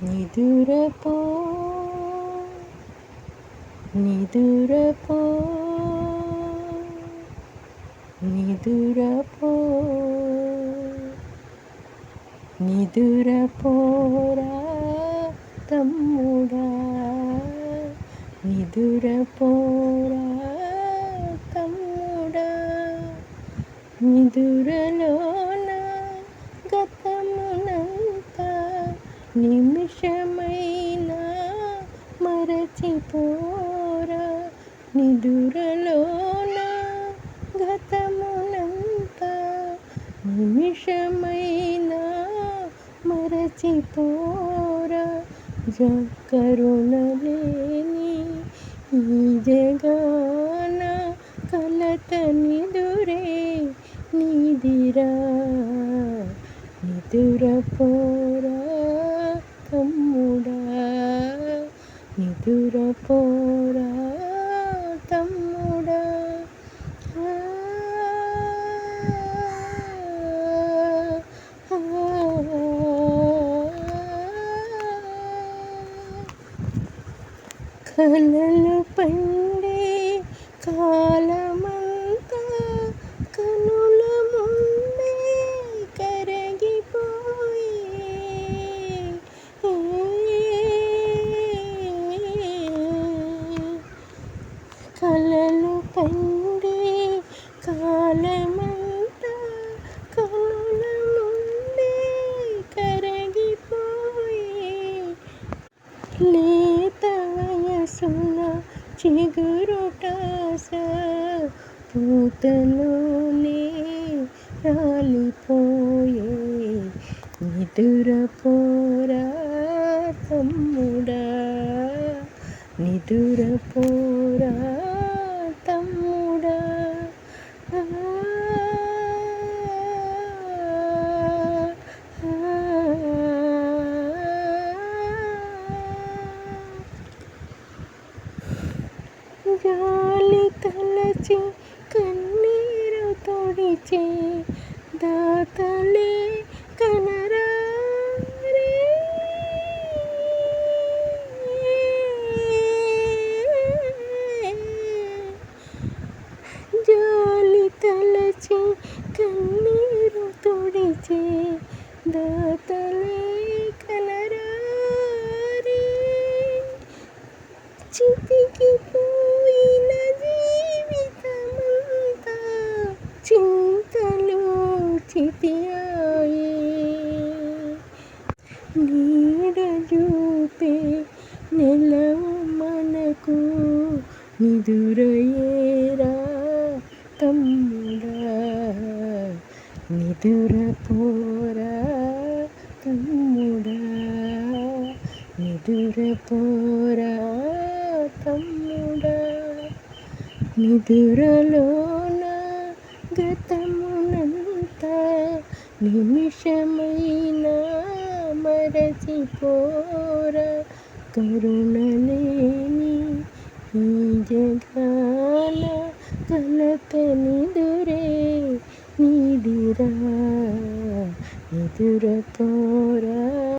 నిదురపో నిదురపో నిదురపో నిదురపోరా తమ్ముడా నిదురపోరా తమ్ముడా నిదురలోన గతమునంతా నిమిషమైనా మరచిపోరా నిదురలోన గతమునంతా నిమిషమైనా మరచిపోరా కరుణలేని ఈ జగాన కలత నిదురే నిదిరా నిదురపోరా తమ్ముడా నిదురపోరా తమ్ముడా కలలు పండే కాలమంతా కనుల ముందే కరగిపోయి కలలు పండే కాలమంతా కనుల ముందే కరగిపోయి లేత వయసున చిగురుటాస పూతలోనే రాలిపోయే నిదురపోరా తమ్ముడా నిదురపోరా తమ్ముడా జాలి తలచి కన్నీరు తొడిచే దాతలే కనరారే జాలి తలచి కన్నీరు తొడిచే దాతలే కనరారే చితికిపోయిన జీవితమంతా చింతలు చితియాయే నీడ చూపే నెలవు మనకు నిదురయేరా తమ్ముడా నిదురపోరా తమ్ముడా నిదురపోరా తమ్ముడా నిదురలోన గతమునంతా నిమిషమైనా మరచిపోరా కరుణలేని ఈ జగాన కలత నిదురే నిదిరా నిదురపోరా